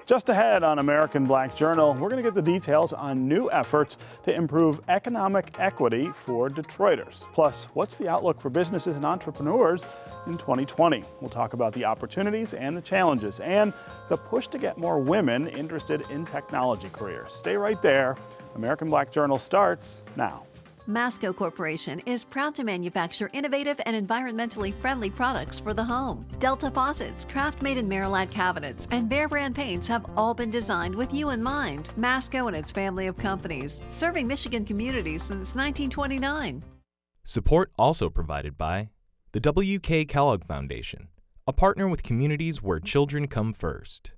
Just ahead on American Black Journal, we're going to get the details on new efforts to improve economic equity for Detroiters. Plus, what's the outlook for businesses and entrepreneurs in 2020? We'll talk about the opportunities and the challenges and the push to get more women interested in technology careers. Stay right there. American Black Journal starts now. Masco Corporation is proud to manufacture innovative and environmentally friendly products for the home. Delta faucets, craft-made in Merillat cabinets, and Behr brand paints have all been designed with you in mind. Masco and its family of companies, serving Michigan communities since 1929. Support also provided by the W.K. Kellogg Foundation, a partner with communities where children come first.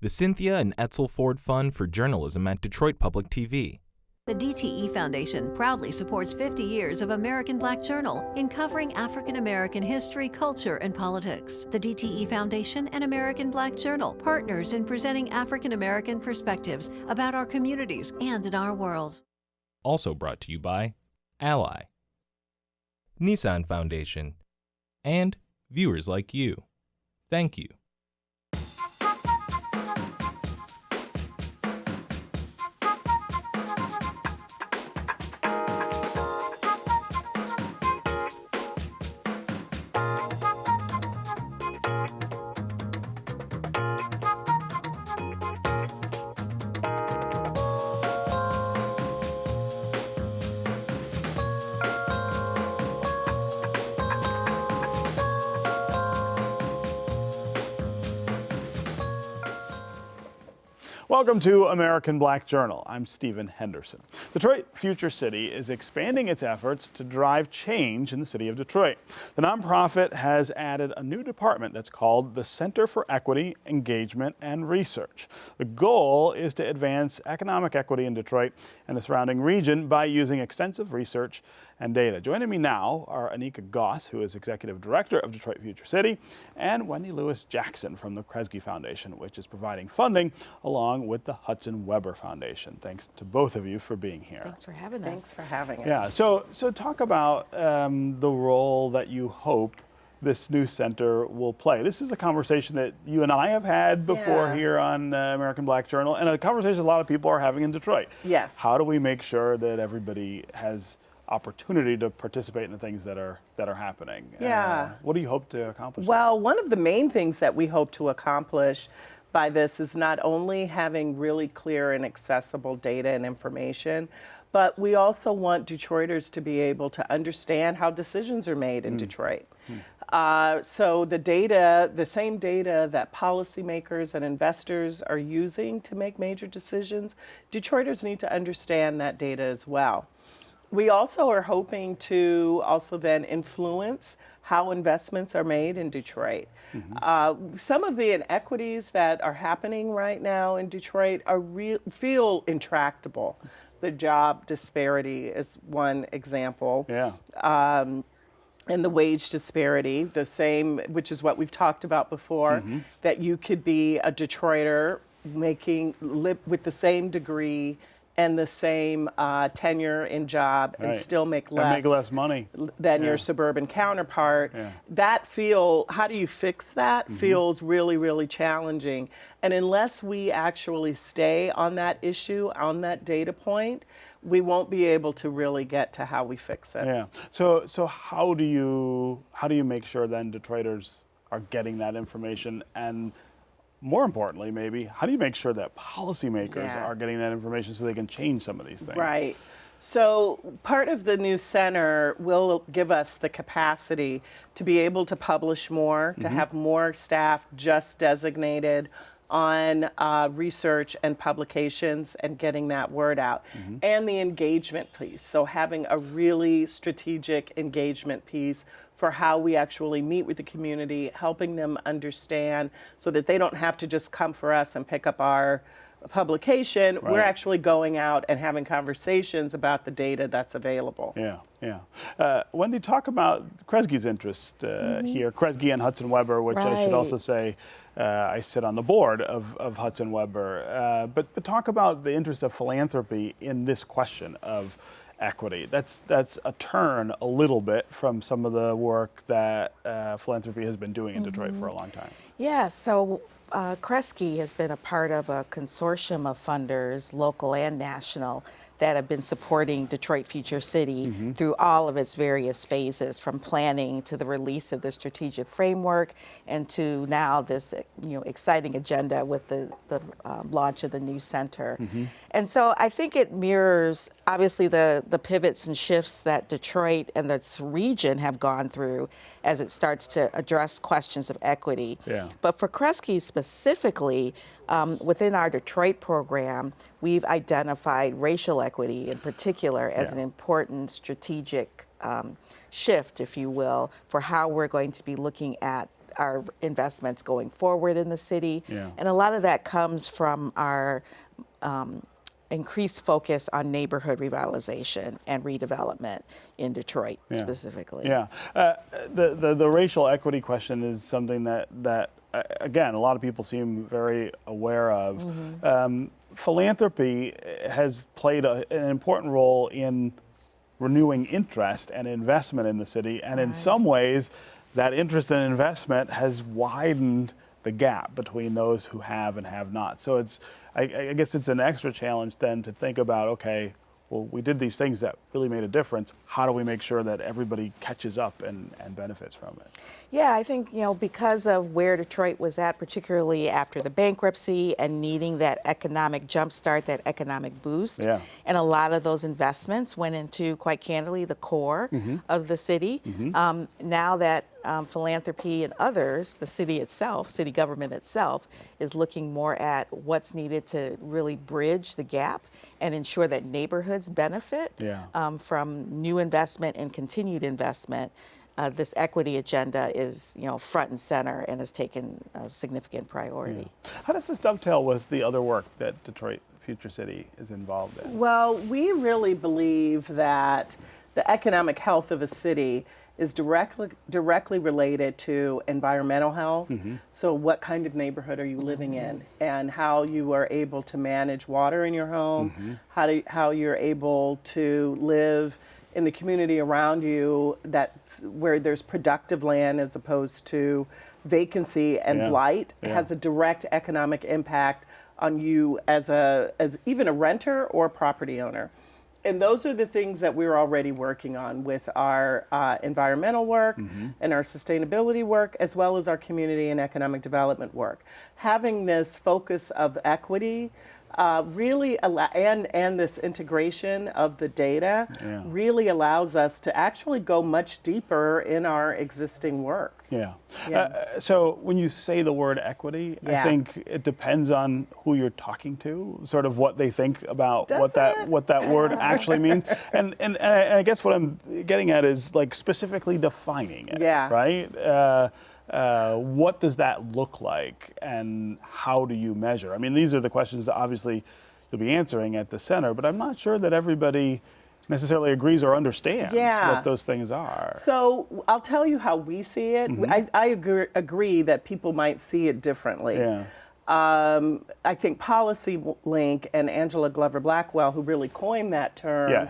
The Cynthia and Etzel Ford Fund for Journalism at Detroit Public TV. The DTE Foundation proudly supports 50 years of American Black Journal in covering African American history, culture, and politics. The DTE Foundation and American Black Journal, partners in presenting African American perspectives about our communities and in our world. Also brought to you by Ally, Nissan Foundation, and viewers like you. Thank you. Welcome to American Black Journal. I'm Stephen Henderson. Detroit Future City is expanding its efforts to drive change in the city of Detroit. The nonprofit has added a new department that's called the Center for Equity, Engagement, and Research. The goal is to advance economic equity in Detroit and the surrounding region by using extensive research and data. Joining me now are Anika Goss, who is Executive Director of Detroit Future City, and Wendy Lewis Jackson from the Kresge Foundation, which is providing funding along with the Hudson Weber Foundation. Thanks to both of you for being here. Thanks for having us. Thanks for having us. Yeah, so talk about the role that you hope this new center will play. This is a conversation that you and I have had before here on American Black Journal, and a conversation a lot of people are having in Detroit. Yes. How do we make sure that everybody has opportunity to participate in the things that are happening? Yeah. What do you hope to accomplish? Well, one of the main things that we hope to accomplish by this is not only having really clear and accessible data and information, but we also want Detroiters to be able to understand how decisions are made in Detroit. So the data, the same data that policymakers and investors are using to make major decisions, Detroiters need to understand that data as well. We also are hoping to also then influence how investments are made in Detroit. Some of the inequities that are happening right now in Detroit feel intractable. The job disparity is one example. Yeah. And the wage disparity, the same, which is what we've talked about before, that you could be a Detroiter live with the same degree and the same tenure in job and still make less money than your suburban counterpart. How do you fix that? Feels really, really challenging. And unless we actually stay on that issue, on that data point, we won't be able to really get to how we fix it. Yeah. So how do you make sure then Detroiters are getting that information, and more importantly, maybe, how do you make sure that policymakers are getting that information so they can change some of these things? Right. So part of the new center will give us the capacity to be able to publish more, to have more staff just designated on research and publications and getting that word out. And the engagement piece. So having a really strategic engagement piece for how we actually meet with the community, helping them understand so that they don't have to just come for us and pick up our publication. We're actually going out and having conversations about the data that's available. Yeah. Wendy, talk about Kresge's interest here, Kresge and Hudson Weber, which I should also say I sit on the board of Hudson Weber. But talk about the interest of philanthropy in this question of equity. That's a turn a little bit from some of the work that philanthropy has been doing in Detroit for a long time. Yeah, so Kresge has been a part of a consortium of funders, local and national, that have been supporting Detroit Future City through all of its various phases, from planning to the release of the strategic framework and to now this exciting agenda with the launch of the new center. And so I think it mirrors obviously the pivots and shifts that Detroit and this region have gone through as it starts to address questions of equity. Yeah. But for Kresge specifically, within our Detroit program, we've identified racial equity in particular as an important strategic shift, if you will, for how we're going to be looking at our investments going forward in the city. Yeah. And a lot of that comes from our increased focus on neighborhood revitalization and redevelopment in Detroit specifically. Yeah, the racial equity question is something that again, a lot of people seem very aware of. Philanthropy has played an important role in renewing interest and investment in the city, and in some ways, that interest and investment has widened the gap between those who have and have not. So it's, I guess it's an extra challenge then to think about, okay, well, we did these things that really made a difference. How do we make sure that everybody catches up and benefits from it? Yeah, I think, because of where Detroit was at, particularly after the bankruptcy and needing that economic jumpstart, that economic boost. Yeah. And a lot of those investments went into, quite candidly, the core of the city. Now that philanthropy and others, the city itself, city government itself, is looking more at what's needed to really bridge the gap and ensure that neighborhoods benefit from new investment and continued investment. This equity agenda is, front and center and has taken a significant priority. How does this dovetail with the other work that Detroit Future City is involved in? Well, we really believe that the economic health of a city is directly related to environmental health. So what kind of neighborhood are you living in, and how you are able to manage water in your home, how you're able to live in the community around you, that's where there's productive land as opposed to vacancy and blight. It has a direct economic impact on you as even a renter or property owner. And those are the things that we're already working on with our environmental work and our sustainability work, as well as our community and economic development work. Having this focus of equity really and this integration of the data really allows us to actually go much deeper in our existing work. So when you say the word equity, I think it depends on who you're talking to, sort of what they think about what that word actually means. And I guess what I'm getting at is like specifically defining it, right? What does that look like, and how do you measure? I mean, these are the questions that obviously you'll be answering at the center, but I'm not sure that everybody necessarily agrees or understands what those things are. So I'll tell you how we see it. I agree that people might see it differently. I think Policy Link and Angela Glover Blackwell, who really coined that term,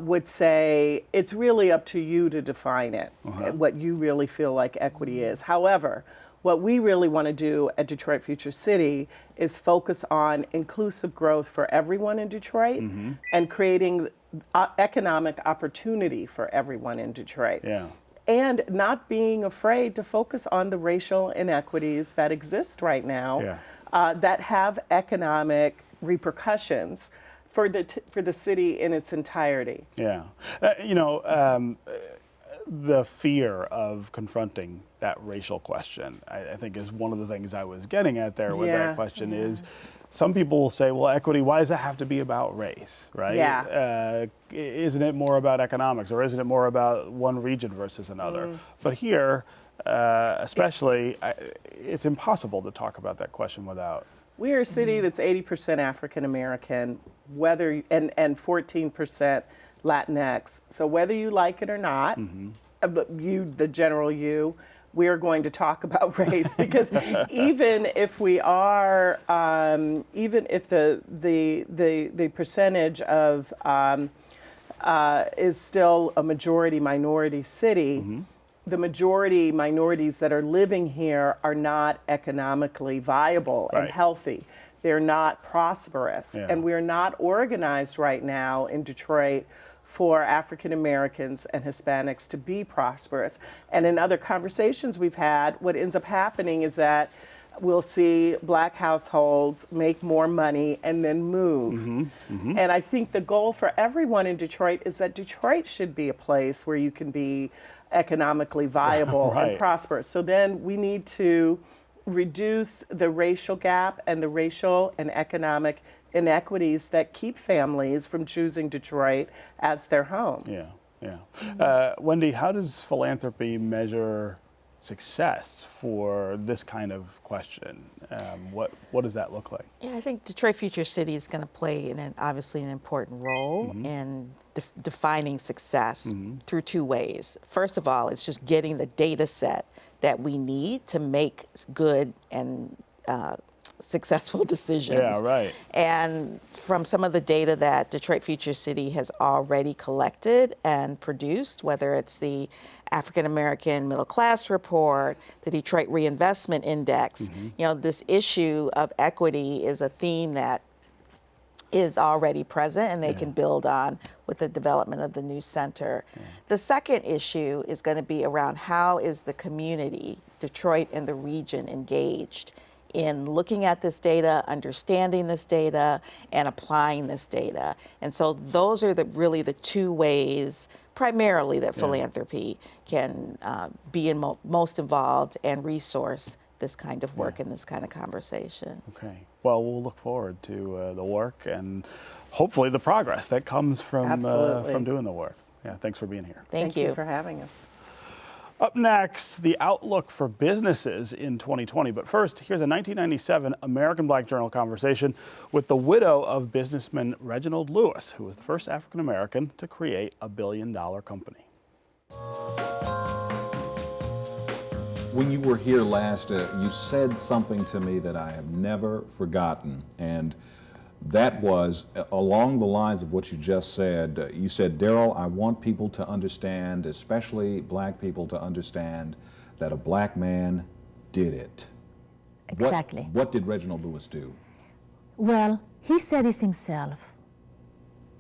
would say it's really up to you to define it, what you really feel like equity is. However, what we really want to do at Detroit Future City is focus on inclusive growth for everyone in Detroit and creating economic opportunity for everyone in Detroit. And not being afraid to focus on the racial inequities that exist right now that have economic repercussions for the city in its entirety. The fear of confronting that racial question, I think, is one of the things I was getting at there with that question is, some people will say, well, equity, why does that have to be about race, right? Isn't it more about economics, or isn't it more about one region versus another? But here, especially, it's impossible to talk about that question without. We are a city that's 80% African American, and 14% Latinx. So whether you like it or not, the general you, we are going to talk about race, because even if we are, even if the percentage of is still a majority minority city, the majority minorities that are living here are not economically viable and Right. healthy. They're not prosperous. Yeah. And we're not organized right now in Detroit for African Americans and Hispanics to be prosperous. And in other conversations we've had, what ends up happening is that we'll see black households make more money and then move. And I think the goal for everyone in Detroit is that Detroit should be a place where you can be economically viable Right. and prosperous. So then we need to reduce the racial gap and the racial and economic inequities that keep families from choosing Detroit as their home. Yeah, yeah. Wendy, how does philanthropy measure success for this kind of question? What does that look like? Yeah, I think Detroit Future City is going to play obviously an important role in defining success through two ways. First of all, it's just getting the data set that we need to make good and successful decisions. Yeah, right. And from some of the data that Detroit Future City has already collected and produced, whether it's the African American Middle Class Report, the Detroit Reinvestment Index, you know, this issue of equity is a theme that is already present and they can build on with the development of the new center. The second issue is going to be around how is the community, Detroit and the region, engaged in looking at this data, understanding this data, and applying this data. And so those are really the two ways primarily that philanthropy can be most involved and resource this kind of work and this kind of conversation. Okay. Well, we'll look forward to the work and hopefully the progress that comes from doing the work. Yeah, thanks for being here. Thank you for having us. Up next, the outlook for businesses in 2020. But first, here's a 1997 American Black Journal conversation with the widow of businessman Reginald Lewis, who was the first African American to create a billion-dollar company. When you were here last, you said something to me that I have never forgotten, and that was along the lines of what you just said. You said, Daryl, I want people to understand, especially black people to understand, that a black man did it. Exactly. What did Reginald Lewis do? Well, he said it himself.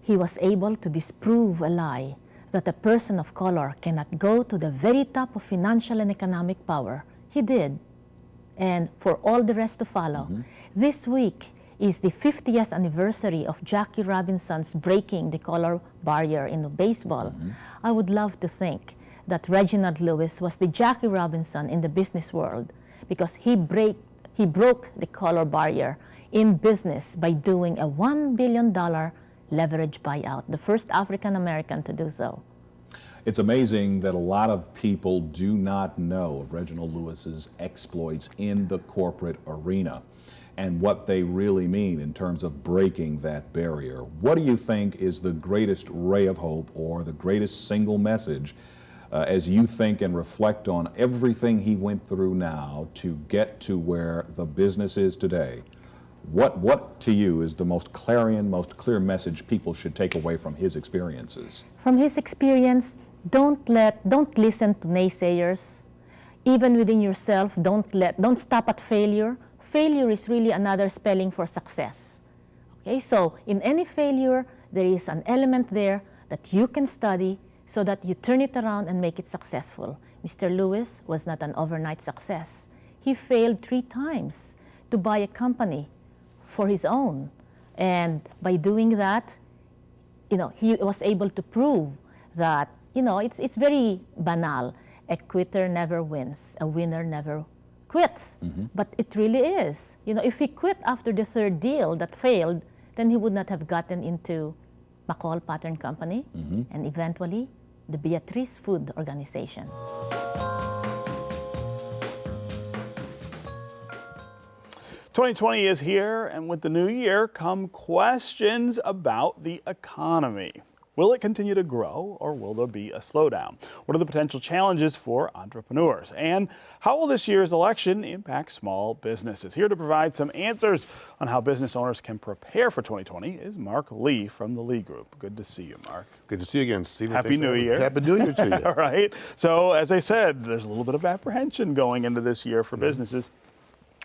He was able to disprove a lie that a person of color cannot go to the very top of financial and economic power. He did. And for all the rest to follow. This week is the 50th anniversary of Jackie Robinson's breaking the color barrier in baseball. I would love to think that Reginald Lewis was the Jackie Robinson in the business world because he broke the color barrier in business by doing a $1 billion leverage buyout, the first African American to do so. It's amazing that a lot of people do not know of Reginald Lewis's exploits in the corporate arena and what they really mean in terms of breaking that barrier. What do you think is the greatest ray of hope or the greatest single message as you think and reflect on everything he went through now to get to where the business is today? What to you is the most clarion, most clear message people should take away from his experiences? From his experience, don't listen to naysayers. Even within yourself, don't stop at failure. Failure is really another spelling for success. Okay, so in any failure, there is an element there that you can study so that you turn it around and make it successful. Mr. Lewis was not an overnight success. He failed 3 times to buy a company for his own. And by doing that, he was able to prove that, it's very banal. A quitter never wins, a winner never quits. But it really is. If he quit after the 3rd deal that failed, then he would not have gotten into McCall Pattern Company and eventually the Beatrice Food Organization. "2020 is here, and with the new year come questions about the economy. Will it continue to grow, or will there be a slowdown? What are the potential challenges for entrepreneurs? And how will this year's election impact small businesses? Here to provide some answers on how business owners can prepare for 2020 is Mark Lee from the Lee Group. Good to see you, Mark. Good to see you again, Stephen. Happy New Year. Happy New Year to you. All right. So, as I said, there's a little bit of apprehension going into this year for businesses.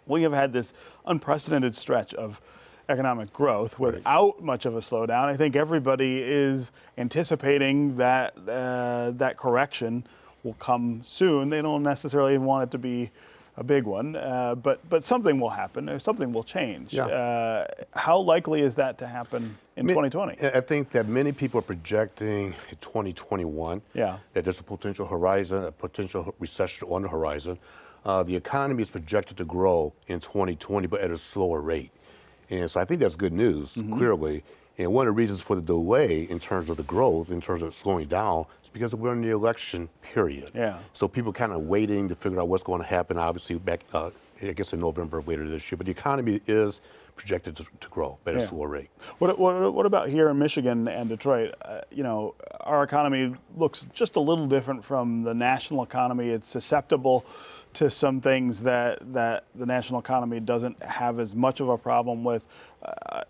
We have had this unprecedented stretch of economic growth without much of a slowdown. I think everybody is anticipating that that correction will come soon. They don't necessarily want it to be a big one, but something will happen or something will change. Yeah. How likely is that to happen in 2020? I think that many people are projecting 2021 that there's a potential horizon, a potential recession on the horizon. The economy is projected to grow in 2020, but at a slower rate. And so I think that's good news, clearly. And one of the reasons for the delay in terms of the growth, in terms of slowing down, is because we're in the election period. Yeah. So people are kind of waiting to figure out what's going to happen, obviously, back, I guess, in November of later this year. But the economy is projected to grow at a slower rate. What about here in Michigan and Detroit? You know, our economy looks just a little different from the national economy. It's susceptible to some things that the national economy doesn't have as much of a problem with.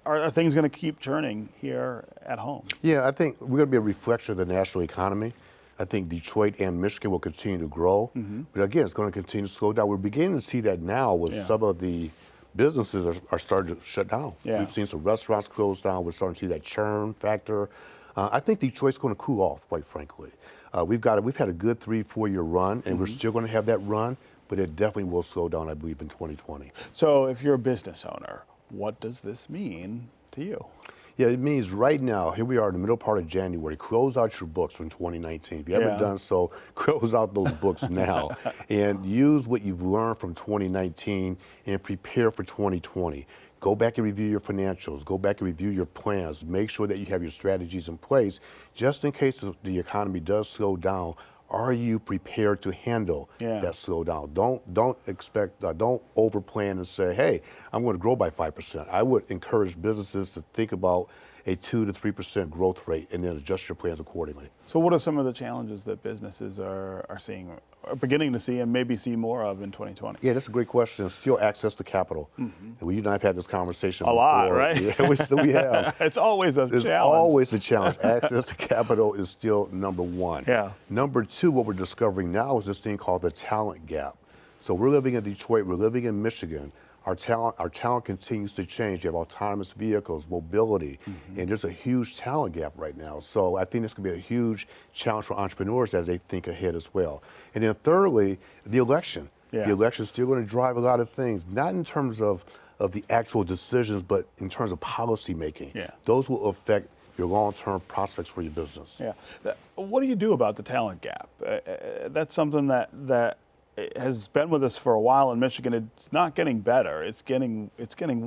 Are things going to keep churning here at home? Yeah, I think we're going to be a reflection of the national economy. I think Detroit and Michigan will continue to grow. But again, it's going to continue to slow down. We're beginning to see that now with some of the businesses are starting to shut down. We've seen some restaurants close down. We're starting to see that churn factor. I think Detroit's going to cool off, quite frankly. We've had a good 3-4 year run, and we're still going to have that run, but it definitely will slow down, I believe, in 2020. So if you're a business owner, what does this mean to you? Yeah, it means right now, here we are in the middle part of January, close out your books from 2019. If you haven't done so, close out those books now and use what you've learned from 2019 and prepare for 2020. Go back and review your financials. Go back and review your plans. Make sure that you have your strategies in place just in case the economy does slow down. Are you prepared to handle that slowdown? Don't expect, don't overplan and say, hey, I'm going to grow by 5%. I would encourage businesses to think about a 2 to 3% growth rate and then adjust your plans accordingly. So what are some of the challenges that businesses are seeing, are beginning to see and maybe see more of in 2020? Yeah, that's a great question. Still access to capital. And you and I have had this conversation before. lot, right? Yeah, we have. It's always a challenge. It's always a challenge. Access to capital is still number one. Yeah. Number two, what we're discovering now is this thing called the talent gap. So we're living in Detroit, we're living in Michigan. Our talent continues to change. You have autonomous vehicles, mobility, and there's a huge talent gap right now. So I think this could be a huge challenge for entrepreneurs as they think ahead as well. And then thirdly, the election. The election is still going to drive a lot of things, not in terms of the actual decisions, but in terms of policy making. Those will affect your long-term prospects for your business. What do you do about the talent gap? That's something that has been with us for a while in Michigan. It's not getting better. It's getting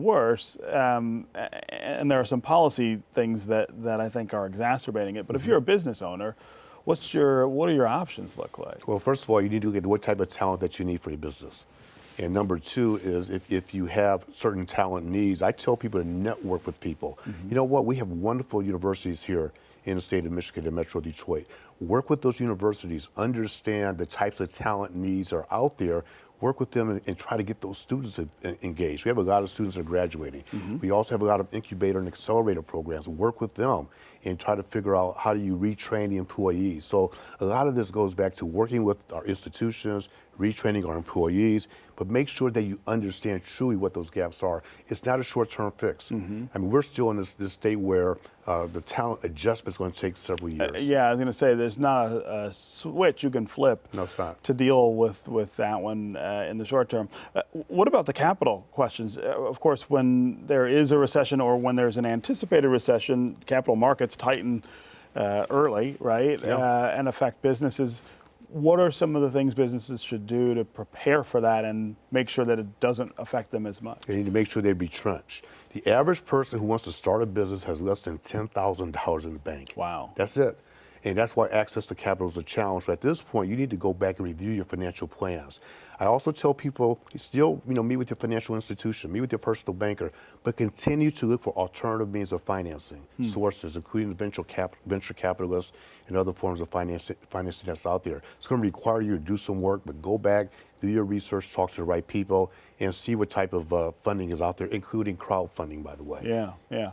worse. And there are some policy things that I think are exacerbating it. But if you're a business owner, what do your options look like? Well, first of all, you need to look at what type of talent that you need for your business. And number two is if you have certain talent needs, I tell people to network with people. You know what? We have wonderful universities here in the state of Michigan and Metro Detroit. Work with those universities, understand the types of talent needs that are out there, work with them and try to get those students engaged. We have a lot of students that are graduating. We also have a lot of incubator and accelerator programs. Work with them and try to figure out how do you retrain the employees. So a lot of this goes back to working with our institutions, retraining our employees, but make sure that you understand truly what those gaps are. It's not a short-term fix. I mean, we're still in this state where the talent adjustment is going to take several years. Yeah, I was going to say, there's not a switch you can flip to deal with that one in the short term. What about the capital questions? Of course, when there is a recession or when there's an anticipated recession, capital markets tighten early, right, and affect businesses. What are some of the things businesses should do to prepare for that and make sure that it doesn't affect them as much? They need to make sure they're retrenched. The average person who wants to start a business has less than $10,000 in the bank. Wow. That's it. And that's why access to capital is a challenge. So at this point, you need to go back and review your financial plans. I also tell people, still, meet with your financial institution, meet with your personal banker, but continue to look for alternative means of financing sources, including the venture capitalists and other forms of financing that's out there. It's going to require you to do some work, but go back, do your research, talk to the right people, and see what type of funding is out there, including crowdfunding, by the way. Yeah.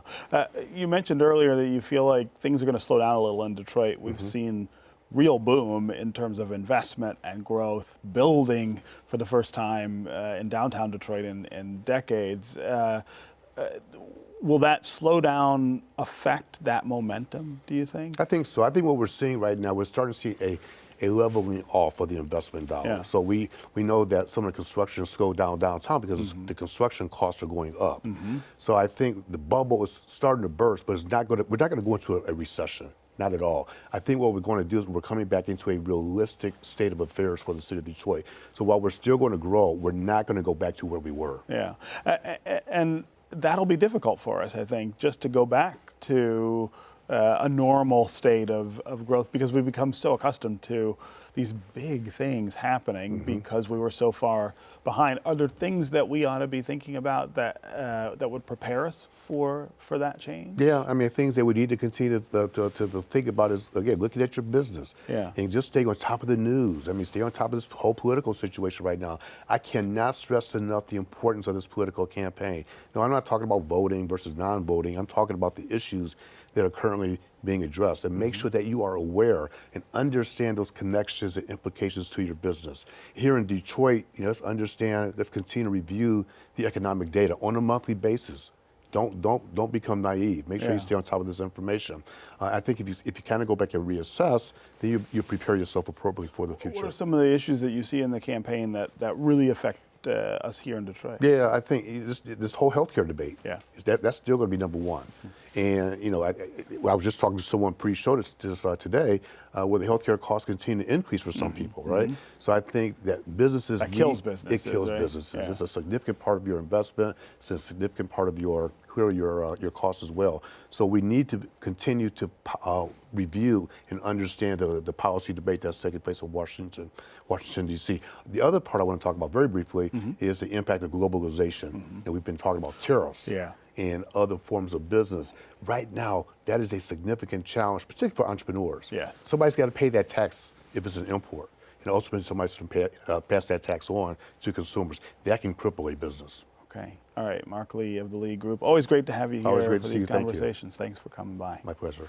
You mentioned earlier that you feel like things are going to slow down a little in Detroit. We've seen real boom in terms of investment and growth, building for the first time in downtown Detroit in decades. Will that slowdown affect that momentum, do you think? I think so. I think what we're seeing right now, we're starting to see a leveling off of the investment dollars. Yeah. So we know that some of the construction slowed down downtown because the construction costs are going up. So I think the bubble is starting to burst, but we're not going to go into a recession. Not at all. I think what we're going to do is we're coming back into a realistic state of affairs for the city of Detroit. So while we're still going to grow, we're not going to go back to where we were. Yeah, and that'll be difficult for us, I think, just to go back to a normal state of growth, because we've become so accustomed to these big things happening because we were so far behind. Are there things that we ought to be thinking about that would prepare us for that change? Yeah, I mean, things that we need to continue to think about is, again, looking at your business. Yeah. And just staying on top of the news. I mean, stay on top of this whole political situation right now. I cannot stress enough the importance of this political campaign. No, I'm not talking about voting versus non-voting. I'm talking about the issues that are currently being addressed, and make sure that you are aware and understand those connections and implications to your business. Here in Detroit, let's continue to review the economic data on a monthly basis. Don't become naive. Make sure you stay on top of this information. I think if you kind of go back and reassess, then you prepare yourself appropriately for the future. What are some of the issues that you see in the campaign that really affect us here in Detroit? Yeah, I think this whole healthcare debate. Yeah. That's still going to be number one. And I was just talking to someone pre-show today, where the healthcare costs continue to increase for some people, right? So I think that businesses kills businesses. It kills right? businesses. Yeah. It's a significant part of your investment. It's a significant part of your costs as well. So we need to continue to review and understand the policy debate that's taking place in Washington, D.C. The other part I want to talk about very briefly is the impact of globalization. And we've been talking about tariffs. Yeah. And other forms of business. Right now, that is a significant challenge, particularly for entrepreneurs. Yes. Somebody's got to pay that tax if it's an import. And ultimately, somebody's going to pass that tax on to consumers. That can cripple a business. Okay. All right. Mark Lee of the Lee Group. Always great to have you here Always great for to see these you. Thank you. conversations. Thanks for coming by. My pleasure.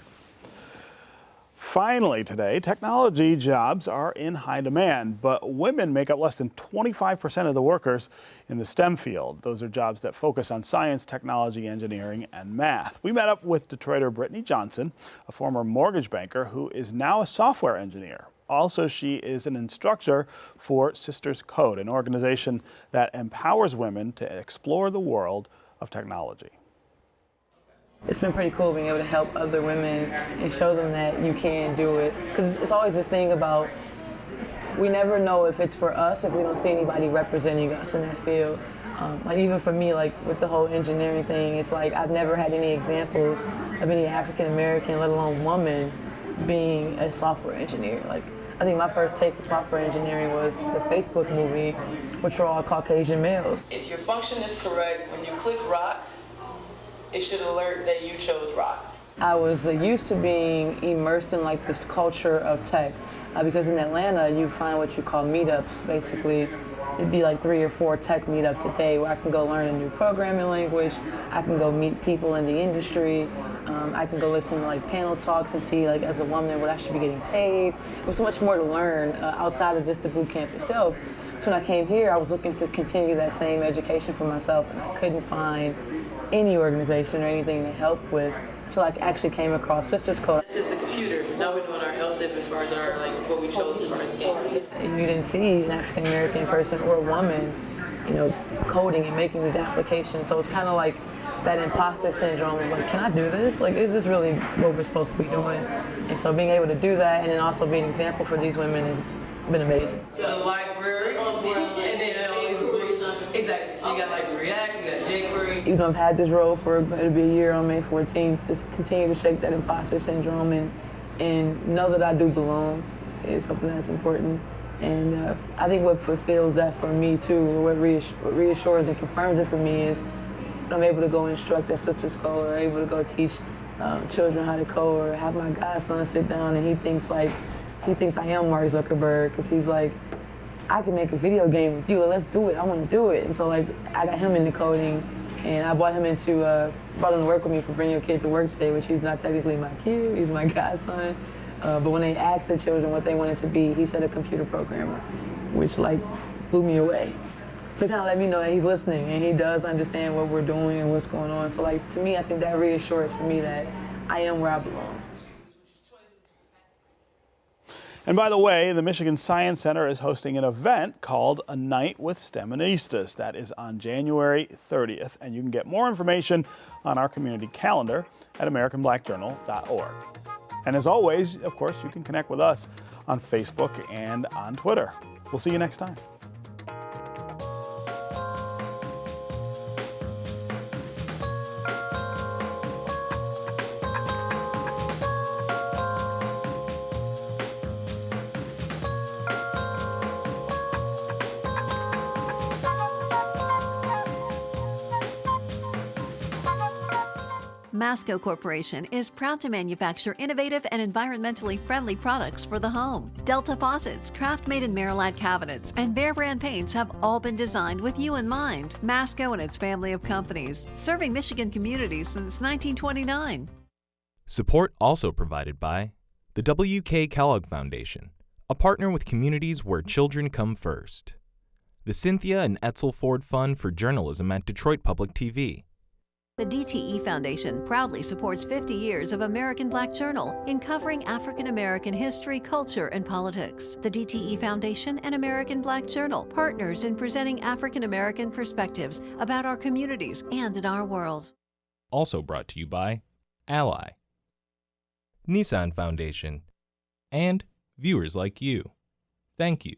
Finally today, technology jobs are in high demand, but women make up less than 25% of the workers in the STEM field. Those are jobs that focus on science, technology, engineering, and math. We met up with Detroiter Brittany Johnson, a former mortgage banker who is now a software engineer. Also, she is an instructor for Sisters Code, an organization that empowers women to explore the world of technology. It's been pretty cool being able to help other women and show them that you can do it. Because it's always this thing about, we never know if it's for us if we don't see anybody representing us in that field. Like even for me, like with the whole engineering thing, it's like I've never had any examples of any African American, let alone woman, being a software engineer. Like I think my first take for software engineering was the Facebook movie, which were all Caucasian males. If your function is correct, when you click rock, it should alert that you chose rock. I was used to being immersed in like this culture of tech because in Atlanta you find what you call meetups. Basically, it'd be like 3 or 4 tech meetups a day where I can go learn a new programming language, I can go meet people in the industry, I can go listen to like panel talks and see like as a woman what I should be getting paid. There's so much more to learn outside of just the boot camp itself. So when I came here, I was looking to continue that same education for myself, and I couldn't find any organization or anything to help with until I actually came across Sisters Code. This is the computer. Now we're doing our LSIP as far as our what we chose as far as games. You didn't see an African American person or a woman, coding and making these applications. So it's kind of like that imposter syndrome of like, can I do this? Like, is this really what we're supposed to be doing? And so being able to do that and then also be an example for these women has been amazing. So the library, and then all these books. Exactly. So you got like React, you got jQuery. Even though I've had this role for it'll be a year on May 14th, just continue to shake that imposter syndrome and know that I do belong is something that's important. And I think what fulfills that for me too, what reassures and confirms it for me is I'm able to go instruct at Sisters Code, or able to go teach children how to code, or have my godson sit down and he thinks I am Mark Zuckerberg, because he's like, I can make a video game with you, let's do it, I want to do it. And so like I got him into coding, and I brought him to work with me for Bring Your Kid to Work Today, which he's not technically my kid, he's my godson. But when they asked the children what they wanted to be, he said a computer programmer, which like blew me away. So it kind of let me know that he's listening and he does understand what we're doing and what's going on. So like to me, I think that reassures for me that I am where I belong. And by the way, the Michigan Science Center is hosting an event called A Night with STEMonistas. That is on January 30th, and you can get more information on our community calendar at AmericanBlackJournal.org. And as always, of course, you can connect with us on Facebook and on Twitter. We'll see you next time. Masco Corporation is proud to manufacture innovative and environmentally friendly products for the home. Delta faucets, craft-made in Merillat cabinets, and Behr brand paints have all been designed with you in mind. Masco and its family of companies, serving Michigan communities since 1929. Support also provided by the W.K. Kellogg Foundation, a partner with communities where children come first. The Cynthia and Etzel Ford Fund for Journalism at Detroit Public TV. The DTE Foundation proudly supports 50 years of American Black Journal in covering African American history, culture, and politics. The DTE Foundation and American Black Journal, partners in presenting African American perspectives about our communities and in our world. Also brought to you by Ally, Nissan Foundation, and viewers like you. Thank you.